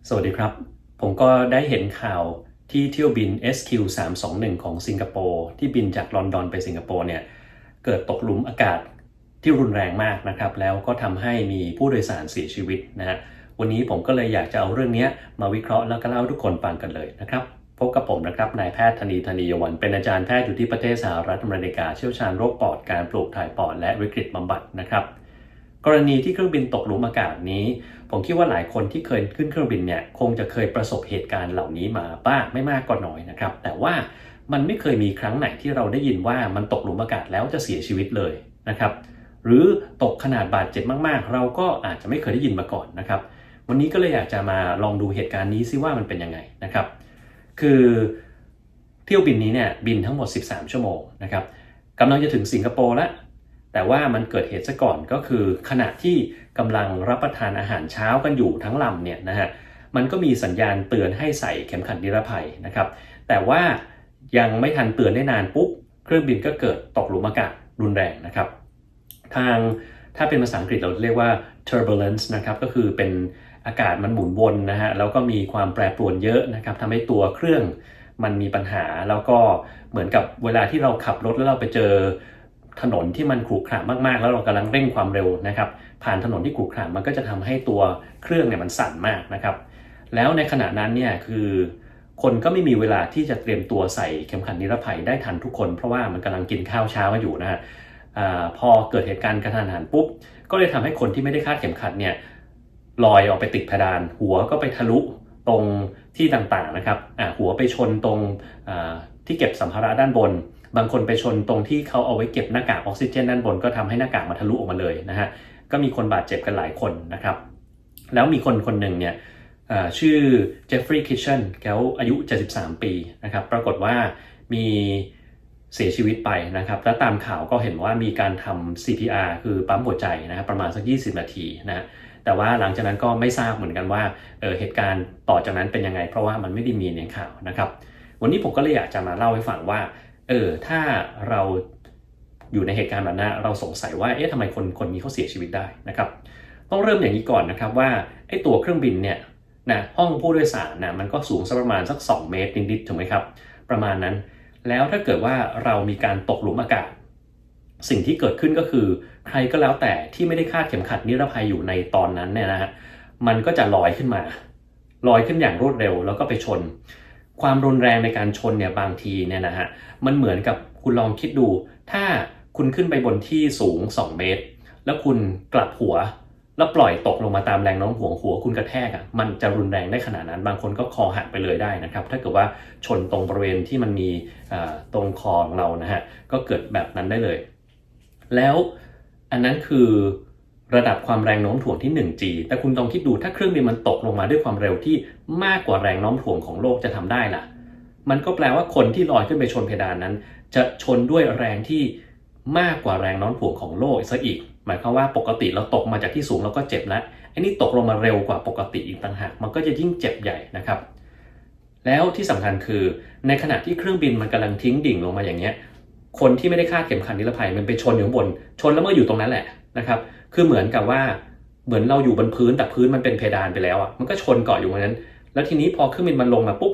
สวัสดีครับผมก็ได้เห็นข่าวที่เที่ยวบิน SQ321 ของสิงคโปร์ที่บินจากลอนดอนไปสิงคโปร์เนี่ยเกิดตกหลุมอากาศที่รุนแรงมากนะครับแล้วก็ทำให้มีผู้โดยสารเสียชีวิตนะฮะวันนี้ผมก็เลยอยากจะเอาเรื่องนี้มาวิเคราะห์แล้วก็เล่าให้ทุกคนฟังกันเลยนะครับพบกับผมนะครับนายแพทย์ธนียวันเป็นอาจารย์แพทย์อยู่ที่ประเทศสหรัฐอเมริกาเชี่ยวชาญโรคปอดการปลูกถ่ายปอดและวิกฤตบำบัดนะครับกรณีที่เครื่องบินตกหลุมอากาศนี้ผมคิดว่าหลายคนที่เคยขึ้นเครื่องบินเนี่ยคงจะเคยประสบเหตุการณ์เหล่านี้มาบ้างไม่มากก็น้อยนะครับแต่ว่ามันไม่เคยมีครั้งไหนที่เราได้ยินว่ามันตกหลุมอากาศแล้วจะเสียชีวิตเลยนะครับหรือตกขนาดบาดเจ็บมากๆเราก็อาจจะไม่เคยได้ยินมาก่อนนะครับวันนี้ก็เลยอยากจะมาลองดูเหตุการณ์นี้ซิว่ามันเป็นยังไงนะครับคือเที่ยวบินนี้เนี่ยบินทั้งหมด13ชั่วโมงนะครับกำลังจะถึงสิงคโปร์แล้วแต่ว่ามันเกิดเหตุซะก่อนก็คือขณะที่กำลังรับประทานอาหารเช้ากันอยู่ทั้งลำเนี่ยนะฮะมันก็มีสัญญาณเตือนให้ใส่เข็มขัดนิรภัยนะครับแต่ว่ายังไม่ทันเตือนได้นานปุ๊บเครื่องบินก็เกิดตกหลุมอากาศรุนแรงนะครับทางถ้าเป็นภาษาอังกฤษเราเรียกว่า turbulence นะครับก็คือเป็นอากาศมันหมุนวนนะฮะแล้วก็มีความแปรปรวนเยอะนะครับทำให้ตัวเครื่องมันมีปัญหาแล้วก็เหมือนกับเวลาที่เราขับรถแล้วเราไปเจอถนนที่มันขรุขระมากๆแล้วเรากำลังเร่งความเร็วนะครับผ่านถนนที่ขรุขระมันก็จะทำให้ตัวเครื่องเนี่ยมันสั่นมากนะครับแล้วในขณะนั้นเนี่ยคือคนก็ไม่มีเวลาที่จะเตรียมตัวใส่เข็มขัดนิรภัยได้ทันทุกคนเพราะว่ามันกำลังกินข้าวเช้ากันอยู่นะฮะพอเกิดเหตุการณ์กระทันหันปุ๊บก็เลยทำให้คนที่ไม่ได้คาดเข็มขัดเนี่ยลอยออกไปติดเพดานหัวก็ไปทะลุตรงที่ต่างๆนะครับหัวไปชนตรงที่เก็บสัมภาระด้านบนบางคนไปชนตรงที่เขาเอาไว้เก็บหน้ากากออกซิเจนด้านบนก็ทำให้หน้ากากมาทะลุออกมาเลยนะฮะก็มีคนบาดเจ็บกันหลายคนนะครับแล้วมีคนคนหนึ่งเนี่ยชื่อเจฟฟรีย์คิชเชนเขาอายุ73ปีนะครับปรากฏว่ามีเสียชีวิตไปนะครับและตามข่าวก็เห็นว่ามีการทำ CPR คือปั๊มหัวใจนะครับประมาณสัก20นาทีนะแต่ว่าหลังจากนั้นก็ไม่ทราบเหมือนกันว่าเหตุการณ์ต่อจากนั้นเป็นยังไงเพราะว่ามันไม่ได้มีในข่าวนะครับวันนี้ผมก็เลยอยากจะมาเล่าให้ฟังว่าถ้าเราอยู่ในเหตุการณ์แบบนั้นเราสงสัยว่าทำไมคนนี้เขาเสียชีวิตได้นะครับต้องเริ่มอย่างนี้ก่อนนะครับว่าไอ้ตัวเครื่องบินเนี่ยนะห้องผู้โดยสารนะมันก็สูงสักประมาณสัก2เมตรนิดๆถูกไหมครับประมาณนั้นแล้วถ้าเกิดว่าเรามีการตกหลุมอากาศสิ่งที่เกิดขึ้นก็คือใครก็แล้วแต่ที่ไม่ได้คาดเข็มขัดนิรภัยอยู่ในตอนนั้นเนี่ยนะฮะมันก็จะลอยขึ้นมาลอยขึ้นอย่างรวดเร็วแล้วก็ไปชนความรุนแรงในการชนเนี่ยบางทีเนี่ยนะฮะมันเหมือนกับคุณลองคิดดูถ้าคุณขึ้นไปบนที่สูง2เมตรแล้วคุณกลับหัวแล้วปล่อยตกลงมาตามแรงโน้มถ่วงหัวคุณกระแทกมันจะรุนแรงได้ขนาดนั้นบางคนก็คอหักไปเลยได้นะครับถ้าเกิดว่าชนตรงบริเวณที่มันมีตรงคอของเรานะฮะก็เกิดแบบนั้นได้เลยแล้วอันนั้นคือระดับความแรงโน้มถ่วงที่ 1G แต่คุณลองคิดดูถ้าเครื่องบินมันตกลงมาด้วยความเร็วที่มากกว่าแรงโน้มถ่วงของโลกจะทำได้ล่ะมันก็แปลว่าคนที่ลอยขึ้นไปชนเพดานนั้นจะชนด้วยแรงที่มากกว่าแรงโน้มถ่วงของโลกซะอีกหมายความว่าปกติเราตกมาจากที่สูงเราก็เจ็บแล้วอันนี้ตกลงมาเร็วกว่าปกติอีกต่างหากมันก็จะยิ่งเจ็บใหญ่นะครับแล้วที่สำคัญคือในขณะที่เครื่องบินมันกำลังทิ้งดิ่งลงมาอย่างเงี้ยคนที่ไม่ได้คาดเข็มขัดนิรภัยมันไปชนอยู่ข้างบนชนแล้วมันก็อยู่ตรงนั้นแหละนะครับคือเหมือนกับว่าเหมือนเราอยู่บนพื้นแต่พื้นมันเป็นเพดานไปแล้วมันก็ชนเกาะอยู่ตรงนั้นแล้วทีนี้พอเครื่องบินมันลงมาปุ๊บ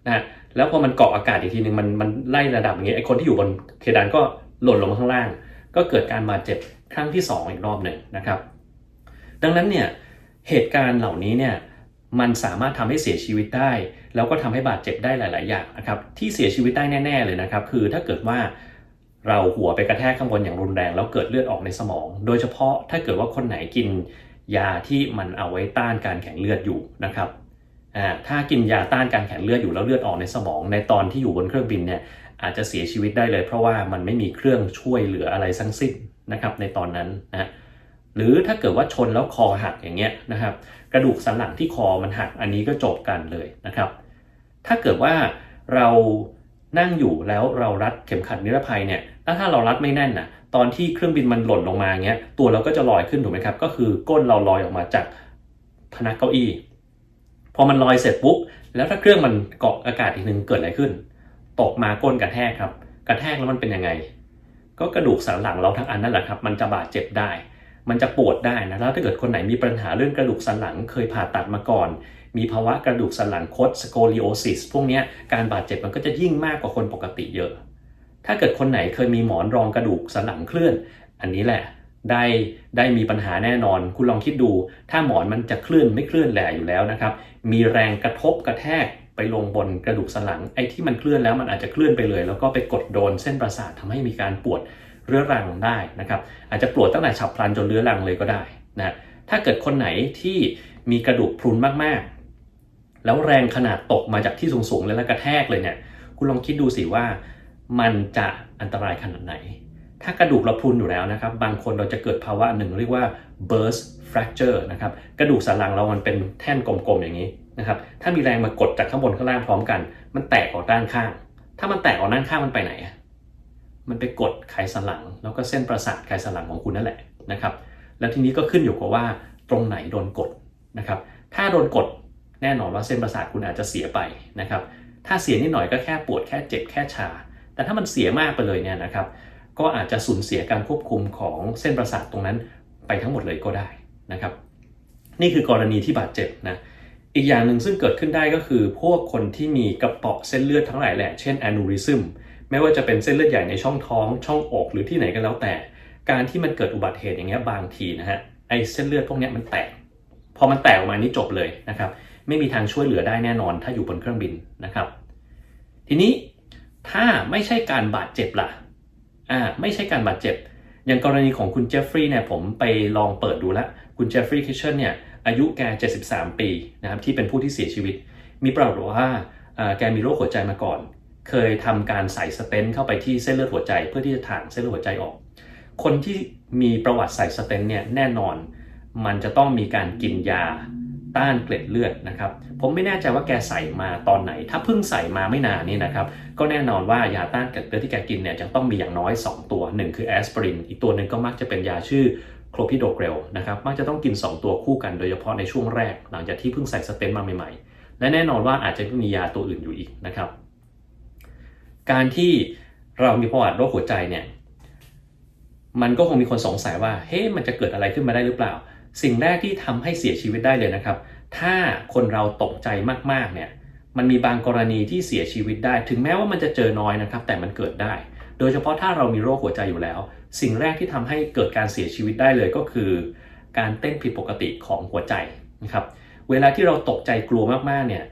นะแล้วพอมันเกาะอากาศอีกทีนึงมันไล่ระดับอย่างเงี้ยไอ้คนที่อยู่บนเพดานก็หล่นลงมาข้างล่างก็เกิดการบาดเจ็บครั้งที่2อีกรอบหนึ่งนะครับดังนั้นเนี่ยเหตุการณ์เหล่านี้เนี่ยมันสามารถทำให้เสียชีวิตได้แล้วก็ทำให้บาดเจ็บได้หลายๆอย่างนะครับที่เสียชีวิตได้แน่ๆเลยนะครับคือถ้าเกิดว่าเราหัวไปกระแทกข้างบนอย่างรุนแรงแล้วเกิดเลือดออกในสมองโดยเฉพาะถ้าเกิดว่าคนไหนกินยาที่มันเอาไว้ต้านการแข็งเลือดอยู่นะครับถ้ากินยาต้านการแข็งเลือดอยู่แล้วเลือดออกในสมองในตอนที่อยู่บนเครื่องบินเนี่ยอาจจะเสียชีวิตได้เลยเพราะว่ามันไม่มีเครื่องช่วยเหลืออะไรทั้งสิ้นนะครับในตอนนั้นนะหรือถ้าเกิดว่าชนแล้วคอหักอย่างเงี้ยนะครับกระดูกสันหลังที่คอมันหักอันนี้ก็จบกันเลยนะครับถ้าเกิดว่าเรานั่งอยู่แล้วเรารัดเข็มขัดนิรภัยเนี่ยแล้วถ้าเรารัดไม่แน่นตอนที่เครื่องบินมันหล่นลงมาเงี้ยตัวเราก็จะลอยขึ้นถูกไหมครับก็คือก้นเราลอยออกมาจากพนักเก้าอี้พอมันลอยเสร็จปุ๊บแล้วถ้าเครื่องมันเกาะอากาศอีกนึงเกิดอะไรขึ้นตกมาก้นกระแทกครับกระแทกแล้วมันเป็นยังไงก็กระดูกสันหลังเราทั้งอันนั่นแหละครับมันจะบาดเจ็บได้มันจะปวดได้นะแล้วถ้าเกิดคนไหนมีปัญหาเรื่องกระดูกสันหลังเคยผ่าตัดมาก่อน มีภาวะกระดูกสันหลังคดสโกลิโอซิสพวกนี้การบาดเจ็บมันก็จะยิ่งมากกว่าคนปกติเยอะถ้าเกิดคนไหนเคยมีหมอนรองกระดูกสันหลังเคลื่อนอันนี้แหละได้มีปัญหาแน่นอนคุณลองคิดดูถ้าหมอนมันจะเคลื่อนไม่เคลื่อนแหละอยู่แล้วนะครับมีแรงกระทบกระแทกไปลงบนกระดูกสันหลังไอ้ที่มันเคลื่อนแล้วมันอาจจะเคลื่อนไปเลยแล้วก็ไปกดโดนเส้นประสาททำให้มีการปวดเรื้อรังได้นะครับอาจจะปวดตั้งแต่ฉับพลันจนเรื้อรังเลยก็ได้นะถ้าเกิดคนไหนที่มีกระดูกพรุนมากๆแล้วแรงขนาดตกมาจากที่สูงๆเลยแล้วกระแทกเลยเนี่ยคุณลองคิดดูสิว่ามันจะอันตรายขนาดไหนถ้ากระดูกเราพรุนอยู่แล้วนะครับบางคนเราจะเกิดภาวะหนึ่งเรียกว่า burst fracture นะครับกระดูกสันหลังเรามันเป็นแท่นกลมๆอย่างนี้นะครับถ้ามีแรงมากดจากข้างบนข้างล่างพร้อมกันมันแตกออกด้านข้างถ้ามันแตกออกด้านข้างมันไปไหนมันไปกดไขสันหลังแล้วก็เส้นประสาทไขสันหลังของคุณนั่นแหละนะครับแล้วทีนี้ก็ขึ้นอยู่กับว่าตรงไหนโดนกดนะครับถ้าโดนกดแน่นอนว่าเส้นประสาทคุณอาจจะเสียไปนะครับถ้าเสียนิดหน่อยก็แค่ปวดแค่เจ็บแค่ชาแต่ถ้ามันเสียมากไปเลยเนี่ยนะครับก็อาจจะสูญเสียการควบคุมของเส้นประสาทตรงนั้นไปทั้งหมดเลยก็ได้นะครับนี่คือกรณีที่บาดเจ็บนะอีกอย่างหนึ่งซึ่งเกิดขึ้นได้ก็คือพวกคนที่มีกระเปาะเส้นเลือดทั้งหลายแหละเช่นแอนูริซึมไม่ว่าจะเป็นเส้นเลือดใหญ่ในช่องท้องช่องอกหรือที่ไหนก็แล้วแต่การที่มันเกิดอุบัติเหตุอย่างเงี้ยบางทีนะฮะไอ้เส้นเลือดพวกนี้มันแตกพอมันแตกออกมานี่จบเลยนะครับไม่มีทางช่วยเหลือได้แน่นอนถ้าอยู่บนเครื่องบินนะครับทีนี้ถ้าไม่ใช่การบาดเจ็บล่ะไม่ใช่การบาดเจ็บอย่างกรณีของคุณเจฟฟรีย์เนี่ยผมไปลองเปิดดูแล้วคุณเจฟฟรีย์คิชเชนเนี่ยอายุแก73 ปีนะครับที่เป็นผู้ที่เสียชีวิตมีประวัติว่าแกมีโรคหัวใจมาก่อนเคยทำการใส่สเตนต์เข้าไปที่เส้นเลือดหัวใจเพื่อที่จะถ่างเส้นเลือดหัวใจออกคนที่มีประวัติใส่สเตนต์เนี่ยแน่นอนมันจะต้องมีการกินยาต้านเกล็ดเลือดนะครับผมไม่แน่ใจว่าแกใส่มาตอนไหนถ้าเพิ่งใส่มาไม่นานนี่นะครับก็แน่นอนว่ายาต้านเกล็ดเลือดที่แกกินเนี่ยจะต้องมีอย่างน้อย2ตัว1คือแอสไพรินอีกตัวหนึ่งก็มักจะเป็นยาชื่อโคลพิโดเกรลนะครับมักจะต้องกิน2ตัวคู่กันโดยเฉพาะในช่วงแรกหลังจากที่เพิ่งใส่สเตนต์มาใหม่ๆและแน่นอนว่าอาจจะมียาตัวอื่นอยู่อีกนะครับการที่เรามีประวัติโรคหัวใจเนี่ยมันก็คงมีคนสงสัยว่าเฮ้ยมันจะเกิดอะไรขึ้นมาได้หรือเปล่าสิ่งแรกที่ทำให้เสียชีวิตได้เลยนะครับถ้าคนเราตกใจมากๆเนี่ยมันมีบางกรณีที่เสียชีวิตได้ถึงแม้ว่ามันจะเจอน้อยนะครับแต่มันเกิดได้โดยเฉพาะถ้าเรามีโรคหัวใจอยู่แล้วสิ่งแรกที่ทำให้เกิดการเสียชีวิตได้เลยก็คือการเต้นผิดปกติของหัวใจนะครับเวลาที่เราตกใจกลัวมากๆเนี่ย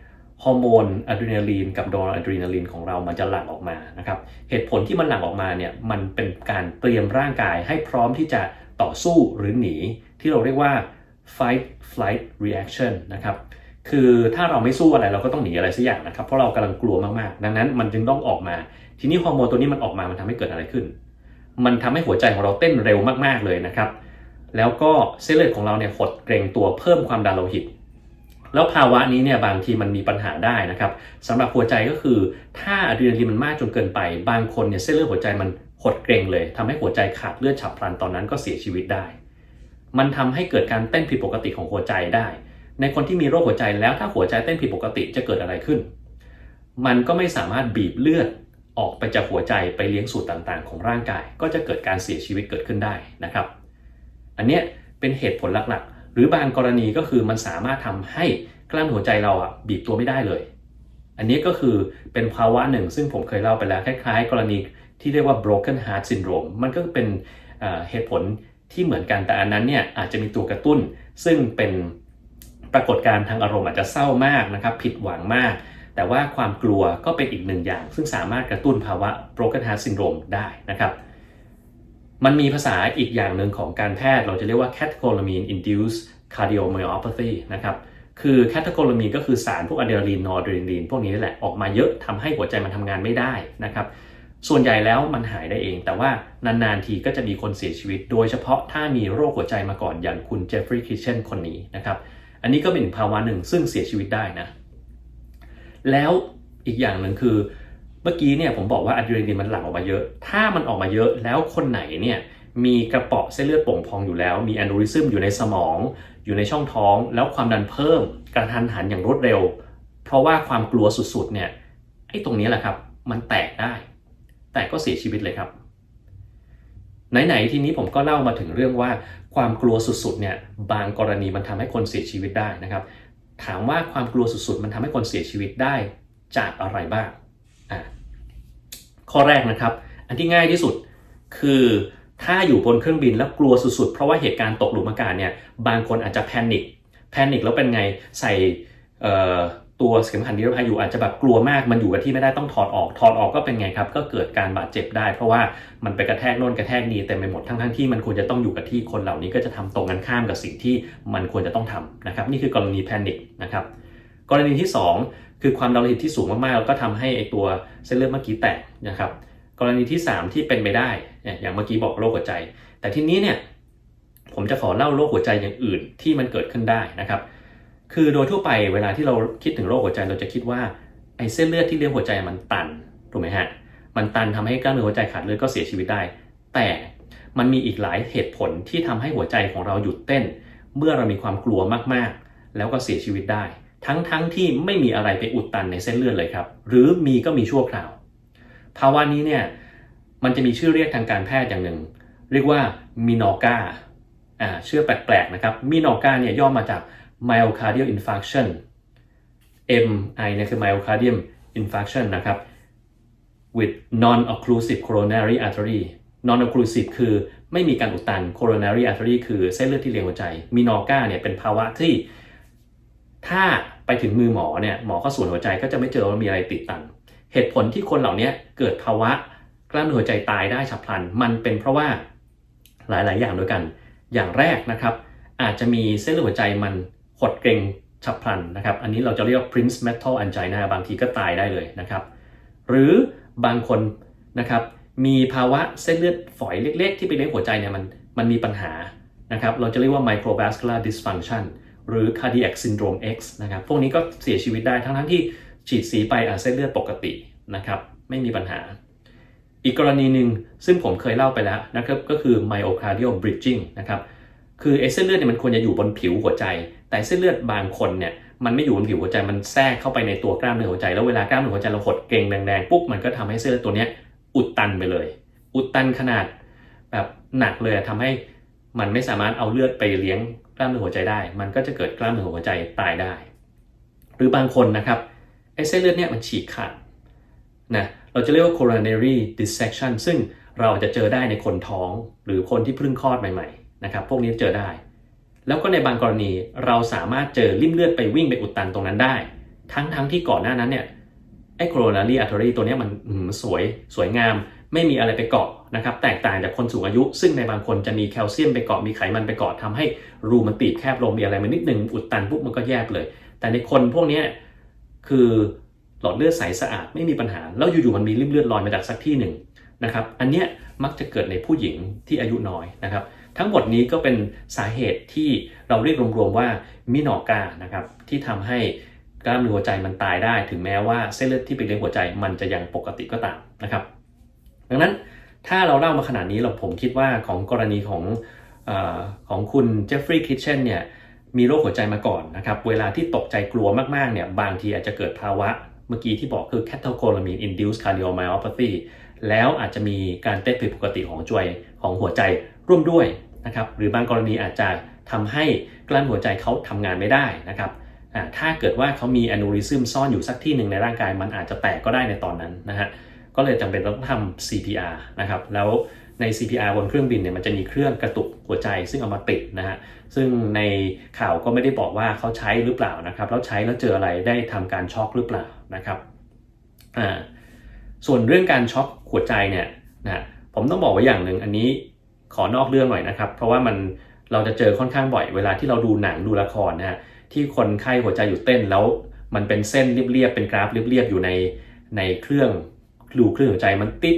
ฮอร์โมนอะดรีนาลีนกับนอร์อะดรีนาลีนของเรามันจะหลั่งออกมานะครับเหตุผลที่มันหลั่งออกมาเนี่ยมันเป็นการเตรียมร่างกายให้พร้อมที่จะต่อสู้หรือหนีที่เราเรียกว่า fight flight reaction นะครับคือถ้าเราไม่สู้อะไรเราก็ต้องหนีอะไรสักอย่างนะครับเพราะเรากำลังกลัวมากๆดังนั้นมันจึงต้องออกมาทีนี้ฮอร์โมนตัวนี้มันออกมามันทำให้เกิดอะไรขึ้นมันทำให้หัวใจของเราเต้นเร็วมากๆเลยนะครับแล้วก็เส้นเลือดของเราเนี่ยหดเกร็งตัวเพิ่มความดันโลหิตแล้วภาวะนี้เนี่ยบางทีมันมีปัญหาได้นะครับสำหรับหัวใจก็คือถ้าอะดรีนาลีนมันมากจนเกินไปบางคนเนี่ยเส้นเลือดหัวใจมันหดเกร็งเลยทำให้หัวใจขาดเลือดฉับพลันตอนนั้นก็เสียชีวิตได้มันทำให้เกิดการเต้นผิดปกติของหัวใจได้ในคนที่มีโรคหัวใจแล้วถ้าหัวใจเต้นผิดปกติจะเกิดอะไรขึ้นมันก็ไม่สามารถบีบเลือดออกไปจากหัวใจไปเลี้ยงสูตรต่างๆของร่างกายก็จะเกิดการเสียชีวิตเกิดขึ้นได้นะครับอันนี้เป็นเหตุผลหลักๆหรือบางกรณีก็คือมันสามารถทำให้กล้ามหัวใจเราบีบตัวไม่ได้เลยอันนี้ก็คือเป็นภาวะหนึ่งซึ่งผมเคยเล่าไปแล้วคล้ายๆกรณีที่เรียกว่า broken heart syndrome มันก็เป็นเหตุผลที่เหมือนกันแต่อันนั้นเนี่ยอาจจะมีตัวกระตุ้นซึ่งเป็นปรากฏการณ์ทางอารมณ์อาจจะเศร้ามากนะครับผิดหวังมากแต่ว่าความกลัวก็เป็นอีกหนึ่งอย่างซึ่งสามารถกระตุ้นภาวะ broken heart syndrome ได้นะครับมันมีภาษาอีกอย่างหนึ่งของการแพทย์เราจะเรียกว่า catecholamine induced cardiomyopathy นะครับคือ catecholamine ก็คือสารพวกอะดรีนาลีนนอร์อะดรีนาลีนพวกนี้แหละออกมาเยอะทำให้หัวใจมันทำงานไม่ได้นะครับส่วนใหญ่แล้วมันหายได้เองแต่ว่านานๆทีก็จะมีคนเสียชีวิตโดยเฉพาะถ้ามีโรคหัวใจมาก่อนอย่างคุณเจฟฟรีย์คิชเชนคนนี้นะครับอันนี้ก็เป็นภาวะหนึ่งซึ่งเสียชีวิตได้นะแล้วอีกอย่างหนึ่งคือเมื่อกี้เนี่ยผมบอกว่าอะดรีนาลีนมันหลั่งออกมาเยอะถ้ามันออกมาเยอะแล้วคนไหนเนี่ยมีกระเปาะเส้นเลือดโป่งพองอยู่แล้วมีแอนยูริซึมอยู่ในสมองอยู่ในช่องท้องแล้วความดันเพิ่มกระทันหันอย่างรวดเร็วเพราะว่าความกลัวสุดๆเนี่ยไอ้ตรงนี้แหละครับมันแตกได้แต่ก็เสียชีวิตเลยครับไหนๆทีนี้ผมก็เล่ามาถึงเรื่องว่าความกลัวสุดๆเนี่ยบางกรณีมันทำให้คนเสียชีวิตได้นะครับ ถามว่าความกลัวสุดๆมันทำให้คนเสียชีวิตได้จากอะไรบ้างข้อแรกนะครับอันที่ง่ายที่สุดคือถ้าอยู่บนเครื่องบินแล้วกลัวสุดๆเพราะว่าเหตุการณ์ตกหลุมอากาศเนี่ยบางคนอาจจะแพนิคแล้วเป็นไงใส่ตัวเข็มขัดนิรภัยอยู่อาจจะแบบกลัวมากมันอยู่กับที่ไม่ได้ต้องถอดออกก็เป็นไงครับก็เกิดการบาดเจ็บได้เพราะว่ามันไปกระแทกโน่นกระแทกนี่เต็มไปหมดทั้งที่มันควรจะต้องอยู่กับที่คนเหล่านี้ก็จะทำตรงกันข้ามกับสิ่งที่มันควรจะต้องทำนะครับนี่คือกรณีแพนิคนะครับกรณีที่2คือความดันโลหิตที่สูงมากๆแล้วก็ทำให้ไอตัวเส้นเลือดเมื่อกี้แตกนะครับกรณีที่3ที่เป็นไปได้อย่างเมื่อกี้บอกโรคหัวใจแต่ทีนี้เนี่ยผมจะขอเล่าโรคหัวใจอย่างอื่นที่มันเกิดขึ้นได้นะครับคือโดยทั่วไปเวลาที่เราคิดถึงโรคหัวใจเราจะคิดว่าไอ้เส้นเลือดที่เลี้ยงหัวใจมันตันถูกไหมฮะมันตันทำให้กล้ามเนื้อหัวใจขาดเลือดก็เสียชีวิตได้แต่มันมีอีกหลายเหตุผลที่ทำให้หัวใจของเราหยุดเต้นเมื่อเรามีความกลัวมากๆแล้วก็เสียชีวิตได้ทั้งที่ไม่มีอะไรไปอุดตันในเส้นเลือดเลยครับหรือมีก็มีชั่วคราวภาวะนี้เนี่ยมันจะมีชื่อเรียกทางการแพทย์อย่างหนึ่งเรียกว่ามินอร์กาชื่อแปลกๆนะครับมินอร์กาเนี่ยย่อมาจาก myocardial infarction MI เนี่ยคือ myocardial infarction นะครับ with non-occlusive coronary artery non-occlusive คือไม่มีการอุดตัน coronary artery คือเส้นเลือดที่เลี้ยงหัวใจมินอร์กาเนี่ยเป็นภาวะที่ถ้าไปถึงมือหมอเนี่ยหมอก็ส่วนหัวใจก็จะไม่เจอว่ามีอะไรติดตันเหตุผลที่คนเหล่านี้เกิดภาวะกล้ามเนื้อหัวใจตายได้ฉับพลันมันเป็นเพราะว่าหลายๆอย่างด้วยกันอย่างแรกนะครับอาจจะมีเส้นเลือดหัวใจมันหดเกร็งฉับพลันนะครับอันนี้เราจะเรียกว่า Prince Metal Angina บางทีก็ตายได้เลยนะครับหรือบางคนนะครับมีภาวะเส้นเลือดฝอยเล็กๆที่ไปเลี้ยงหัวใจเนี่ยมันมีปัญหานะครับเราจะเรียกว่า microvascular dysfunction หรือ cardiac syndrome X นะครับพวกนี้ก็เสียชีวิตได้ทั้งที่ฉีดสีไปเส้นเลือดปกตินะครับไม่มีปัญหาอีกกรณีหนึ่งซึ่งผมเคยเล่าไปแล้วนะครับก็คือ myocardial bridging นะครับคือเส้นเลือดเนี่ยมันควรจะอยู่บนผิวหัวใจแต่เส้นเลือดบางคนเนี่ยมันไม่อยู่บนผิวหัวใจมันแทรกเข้าไปในตัวกล้ามเนื้อหัวใจแล้วเวลากล้ามเนื้อหัวใจเราหดเกร็งแดงๆปุ๊บมันก็ทำให้เส้นเลือดตัวนี้อุดตันไปเลยอุดตันขนาดแบบหนักเลยทำให้มันไม่สามารถเอาเลือดไปเลี้ยงกล้ามเนื้อหัวใจได้มันก็จะเกิดกล้ามเนื้อหัวใจตายได้หรือบางคนนะครับไอ้เส้นเลือดเนี่ยมันฉีกขาดนะเราจะเรียกว่า coronary dissection ซึ่งเราจะเจอได้ในคนท้องหรือคนที่เพิ่งคลอดใหม่ๆนะครับพวกนี้เจอได้แล้วก็ในบางกรณีเราสามารถเจอริ่มเลือดไปวิ่งไปอุดตันตรงนั้นได้ทั้งที่ก่อนหน้านั้นเนี่ยไอ้ coronary artery ตัวนี้มันสวยงามไม่มีอะไรไปเกาะนะครับแตกต่างจากคนสูงอายุซึ่งในบางคนจะมีแคลเซียมไปเกาะมีไขมันไปเกาะทำให้รูมันตีบแคบลงมีอะไรมานิดนึงอุดตันปุ๊บมันก็แยบเลยแต่ในคนพวกนี้คือหลอดเลือดใสสะอาดไม่มีปัญหาแล้วอยู่ๆมันมีริ่มเลือดลอยมาจากสักที่หนึ่งนะครับอันเนี้ยมักจะเกิดในผู้หญิงที่อายุน้อยนะครับทั้งหมดนี้ก็เป็นสาเหตุที่เราเรียกรวมๆว่ามินอร์กานะครับที่ทำให้กล้ามเนื้อหัวใจมันตายได้ถึงแม้ว่าเส้นเลือดที่ไปเลี้ยงหัวใจมันจะยังปกติก็ตามนะครับดังนั้นถ้าเราเล่ามาขนาดนี้ผมคิดว่าของกรณีของคุณเจฟฟรีย์คิทเชนเนี่ยมีโรคหัวใจมาก่อนนะครับเวลาที่ตกใจกลัวมากๆเนี่ยบางทีอาจจะเกิดภาวะเมื่อกี้ที่บอกคือ catecholamine induced cardiomyopathy แล้วอาจจะมีการเต้นผิดปกติของหัวใจร่วมด้วยนะครับหรือบางกรณีอาจจะทำให้กล้ามหัวใจเขาทำงานไม่ได้นะครับถ้าเกิดว่าเขามีแอนูริซึมซ่อนอยู่สักที่หนึ่งในร่างกายมันอาจจะแตกก็ได้ในตอนนั้นนะฮะก็เลยจำเป็นต้องทำ CPR นะครับแล้วใน CPR บนเครื่องบินเนี่ยมันจะมีเครื่องกระตุกหัวใจซึ่งเอามาติดนะฮะซึ่งในข่าวก็ไม่ได้บอกว่าเขาใช้หรือเปล่านะครับแล้วใช้แล้วเจออะไรได้ทำการช็อกหรือเปล่านะครับส่วนเรื่องการช็อกหัวใจเนี่ยนะผมต้องบอกไว้อย่างหนึ่งอันนี้ขอนอกเรื่องหน่อยนะครับเพราะว่าเราจะเจอค่อนข้างบ่อยเวลาที่เราดูหนังดูละครนะฮะที่คนไข้หัวใจหยุดเต้นแล้วมันเป็นเส้นเรียบๆเป็นกราฟเรียบๆอยู่ในเครื่องหัวใจมันติด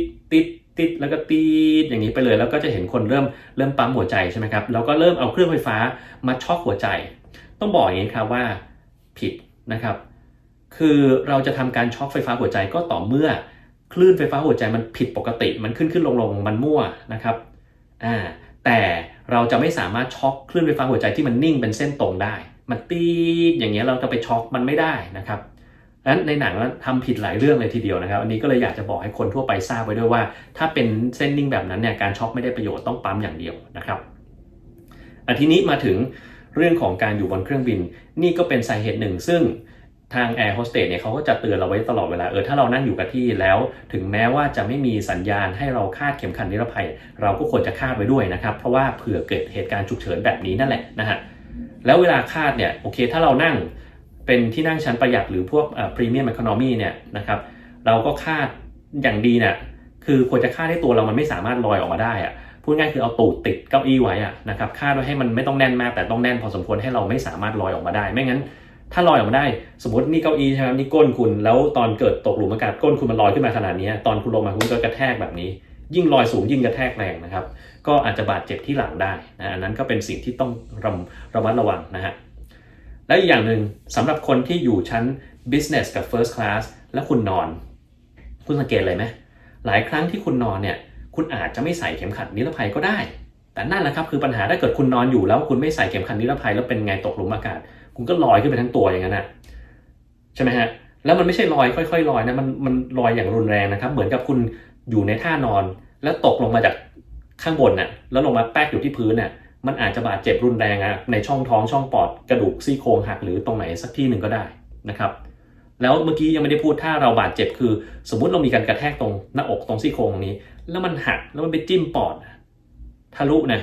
แล้วก็ตีดอย่างนี้ไปเลยแล้วก็จะเห็นคนเริ่มปั๊มหัวใจใช่ไหมครับแล้วก็เริ่มเอาเครื่องไฟฟ้ามาช็อกหัวใจต้องบอกอย่างนี้ครับว่าผิดนะครับคือเราจะทำการช็อกไฟฟ้าหัวใจก็ต่อเมื่อคลื่นไฟฟ้าหัวใจมันผิดปกติมันขึ้นลงมันมั่วนะครับแต่เราจะไม่สามารถช็อกคลื่นไฟฟ้าหัวใจที่มันนิ่งเป็นเส้นตรงได้มันตีดอย่างเงี้ยเราจะไปช็อกมันไม่ได้นะครับดังนั้นในหนังทำผิดหลายเรื่องเลยทีเดียวนะครับอันนี้ก็เลยอยากจะบอกให้คนทั่วไปทราบไว้ด้วยว่าถ้าเป็นเส้นนิ่งแบบนั้นเนี่ยการช็อกไม่ได้ประโยชน์ต้องปั๊มอย่างเดียวนะครับทีนี้มาถึง เรื่องของการอยู่บนเครื่องบินนี่ก็เป็นสาเหตุหนึ่งซึ่งทางแอร์โฮสเตสเนี่ยเขาก็จะเตือนเราไว้ตลอดเวลาถ้าเรานั่งอยู่กับที่แล้วถึงแม้ว่าจะไม่มีสัญญาณให้เราคาดเข็มขัดนิรภัยเราก็ควรจะคาดไว้ด้วยนะครับเพราะว่าเผื่อเกิดเหตุการณ์ฉุกเฉินแบบนี้นั่นแหละนะฮะแล้วเวลาคาดเนี่ยโอเคถ้าเรานั่งเป็นที่นั่งชั้นประหยัดหรือพวกพรีเมียมอีโคโนมีเนี่ยนะครับเราก็คาดอย่างดีเนี่ยคือควรจะคาดให้ตัวเรามันไม่สามารถลอยออกมาได้อะพูดง่ายคือเอาตูดติดเก้าอี้ไว้อะนะครับคาดไว้ให้มันไม่ต้องแน่นมากแต่ต้องแน่นพอสมควรให้เราไม่สามารถลอยออกมาได้ไม่งั้นถ้าลอยออกมาได้สมมตินี่เก้าอี้ใช่ไหมนี่ก้นคุณแล้วตอนเกิดตกหลุมอากาศก้นคุณมันลอยขึ้นมาขนาดนี้ตอนคุณลงมาคุณก็กระแทกแบบนี้ยิ่งลอยสูงยิ่งกระแทกแรงนะครับก็อาจจะบาดเจ็บที่หลังได้นะอันนั้นก็เป็นสิ่งที่ต้องระมัดระวังนะฮะและอีกอย่างหนึ่งสำหรับคนที่อยู่ชั้น business กับ first class แล้วคุณนอนคุณสังเกตเลยไหมหลายครั้งที่คุณนอนเนี่ยคุณอาจจะไม่ใส่เข็มขัดนิรภัยก็ได้แต่นั่นแหละครับคือปัญหาถ้าเกิดคุณนอนอยู่แล้วคุณไม่ใส่เข็มขัดนิรภัยแล้วเป็นไงตกหลุมอากาศคุณก็ลอยขึ้นไปทั้งตัวอย่างนั้นนะใช่ไหมฮะแล้วมันไม่ใช่ลอยค่อยๆลอยนะมันลอยอย่างรุนแรงนะครับเหมือนกับคุณอยู่ในท่านอนแล้วตกลงมาจากข้างบนน่ะแล้วลงมาแป๊กอยู่ที่พื้นน่ะมันอาจจะบาดเจ็บรุนแรงในช่องท้องช่องปอดกระดูกซี่โครงหักหรือตรงไหนสักที่หนึ่งก็ได้นะครับแล้วเมื่อกี้ยังไม่ได้พูดถ้าเราบาดเจ็บคือสมมุติเรามีการกระแทกตรงหน้าอกตรงซี่โครงนี้แล้วมันหักแล้วมันไปจิ้มปอดทะลุนะ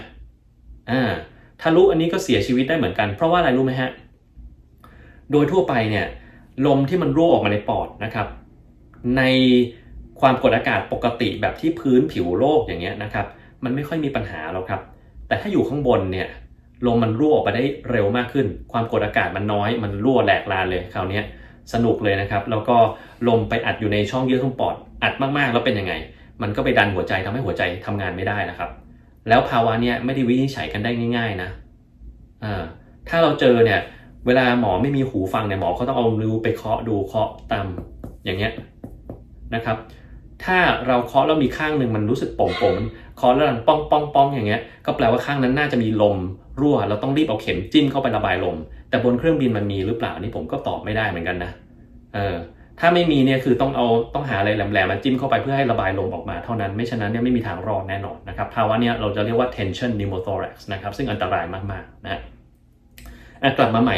ทะลุอันนี้ก็เสียชีวิตได้เหมือนกันเพราะว่าอะไรรู้ไหมฮะโดยทั่วไปเนี่ยลมที่มันรั่วออกมาในปอดนะครับในความกดอากาศปกติแบบที่พื้นผิวโลกอย่างเงี้ยนะครับมันไม่ค่อยมีปัญหาหรอกครับแต่ถ้าอยู่ข้างบนเนี่ยลมมันรั่วออกมาได้เร็วมากขึ้นความกดอากาศมันน้อยมันรั่วแหลกลานเลยคราวนี้สนุกเลยนะครับแล้วก็ลมไปอัดอยู่ในช่องเยื่อหุ้มปอดอัดมากๆแล้วเป็นยังไงมันก็ไปดันหัวใจทำให้หัวใจทำงานไม่ได้นะครับแล้วภาวะเนี้ยไม่ได้วินิจฉัยกันได้ง่ายๆนะถ้าเราเจอเนี่ยเวลาหมอไม่มีหูฟังเนี่ยหมอเขาต้องเอานิ้วไปเคาะดูเคาะตามอย่างเงี้ยนะครับถ้าเราเคาะแล้วมีข้างหนึ่งมันรู้สึกโป่งๆเคาะแล้วมันป้องป้องป้องอย่างเงี้ยก็แปลว่าข้างนั้นน่าจะมีลมรั่วเราต้องรีบเอาเข็มจิ้มเข้าไประบายลมแต่บนเครื่องบินมันมีหรือเปล่านี่ผมก็ตอบไม่ได้เหมือนกันนะถ้าไม่มีเนี่ยคือต้องหาอะไรแหลมๆมาจิ้มเข้าไปเพื่อให้ระบายลมออกมาเท่านั้นไม่ฉะนั้นเนี่ยไม่มีทางรอดแน่นอนนะครับภาวะเนี้ยเราจะเรียกว่า tension pneumothorax นะครับซึ่งอันตรายมากๆนะกลับมาใหม่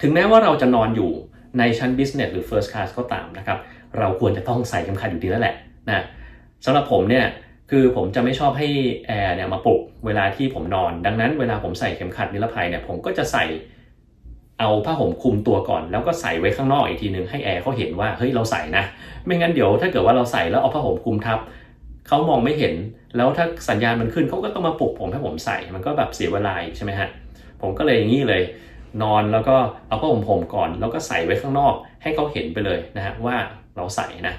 ถึงแม้ว่าเราจะนอนอยู่ในชั้น business หรือ first class ก็ตามนะครับเราควรจะต้องใส่เข็มขัดอยู่ดีแล้วแหละนะสำหรับผมเนี่ยคือผมจะไม่ชอบให้แอร์เนี่ยมาปลุกเวลาที่ผมนอนดังนั้นเวลาผมใส่เข็มขัดนิรภัยเนี่ยผมก็จะใส่เอาผ้าห่มคลุมตัวก่อนแล้วก็ใส่ไว้ข้างนอกอีกทีนึงให้แอร์เขาเห็นว่าเฮ้ยเราใส่นะไม่งั้นเดี๋ยวถ้าเกิดว่าเราใส่แล้วเอาผ้าห่มคลุมทับเขามองไม่เห็นแล้วถ้าสัญญาณมันขึ้นเขาก็ต้องมาปลุกผมให้ผมใส่มันก็แบบเสียเวลาใช่ไหมฮะผมก็เลยอย่างนี้เลยนอนแล้วก็เอาผ้าห่มก่อนแล้วก็ใส่ไว้ข้างนอกให้เขาเห็นไปเลยนะฮะว่าเราใส่นะ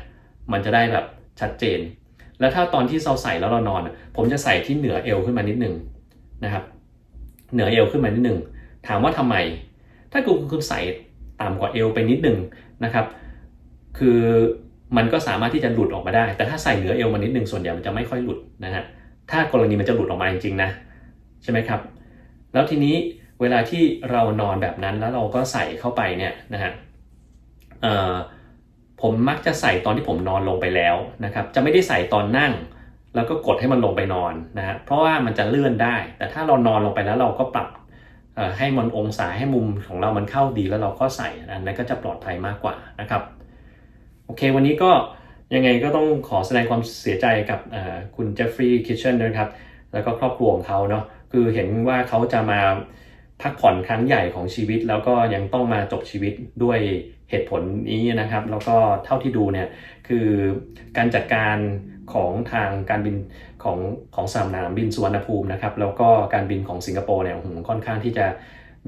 มันจะได้แบบชัดเจนแล้วถ้าตอนที่เราใส่แล้วเรานอนผมจะใส่ที่เหนือเอวขึ้นมานิดนึงนะครับเหนือเอวขึ้นมานิดนึงถามว่าทำไมถ้าคุณใส่ต่ำกว่าเอวไปนิดนึงนะครับคือมันก็สามารถที่จะหลุดออกมาได้แต่ถ้าใส่เหนือเอวมานิดนึงส่วนใหญ่มันจะไม่ค่อยหลุดนะฮะถ้ากรณีมันจะหลุดออกมาจริงๆนะใช่ไหมครับแล้วทีนี้เวลาที่เรานอนแบบนั้นแล้วเราก็ใส่เข้าไปเนี่ยนะฮะผมมักจะใส่ตอนที่ผมนอนลงไปแล้วนะครับจะไม่ได้ใส่ตอนนั่งแล้วก็กดให้มันลงไปนอนนะฮะเพราะว่ามันจะเลื่อนได้แต่ถ้าเรานอนลงไปแล้วเราก็ปรับให้มันองศาให้มุมของเรามันเข้าดีแล้วเราก็ใส่อันนั้นก็จะปลอดภัยมากกว่านะครับโอเควันนี้ก็ยังไงก็ต้องขอแสดงความเสียใจกับคุณเจฟฟรีย์คิทเชนนะครับแล้วก็ครอบครัวของเขาเนาะคือเห็นว่าเขาจะมาพักผ่อนครั้งใหญ่ของชีวิตแล้วก็ยังต้องมาจบชีวิตด้วยเหตุผลนี้นะครับแล้วก็เท่าที่ดูเนี่ยคือการจัดการของทางการบินของสนามบินสุวรรณภูมินะครับแล้วก็การบินของสิงคโปร์เนี่ยค่อนข้างที่จะ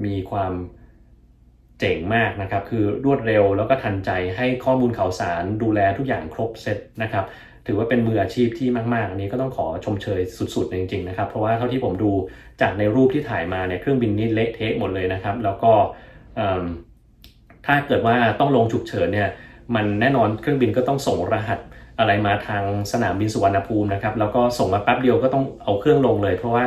มีความเจ๋งมากนะครับคือรวดเร็วแล้วก็ทันใจให้ข้อมูลข่าวสารดูแลทุกอย่างครบเซตนะครับถือว่าเป็นมืออาชีพที่มากๆอันนี้ก็ต้องขอชมเชยสุดๆจริงๆนะครับเพราะว่าเท่าที่ผมดูจากในรูปที่ถ่ายมาเนี่ยเครื่องบินนี้เละเทะหมดเลยนะครับแล้วก็ถ้าเกิดว่าต้องลงฉุกเฉินเนี่ยมันแน่นอนเครื่องบินก็ต้องส่งรหัสอะไรมาทางสนามบินสุวรรณภูมินะครับแล้วก็ส่งมาแป๊บเดียวก็ต้องเอาเครื่องลงเลยเพราะว่า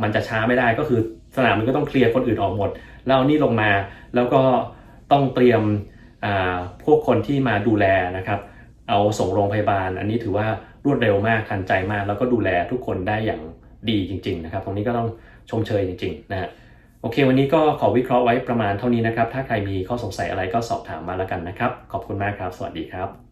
มันจะช้าไม่ได้ก็คือสนามมันก็ต้องเคลียร์คนอื่นออกหมดแล้วนี่ลงมาแล้วก็ต้องเตรียมพวกคนที่มาดูแลนะครับเอาส่งโรงพยาบาลอันนี้ถือว่ารวดเร็วมากทันใจมากแล้วก็ดูแลทุกคนได้อย่างดีจริงๆนะครับตรงนี้ก็ต้องชมเชยจริงๆนะฮะ โอเควันนี้ก็ขอวิเคราะห์ไว้ประมาณเท่านี้นะครับถ้าใครมีข้อสงสัยอะไรก็สอบถามมาแล้วกันนะครับขอบคุณมากครับสวัสดีครับ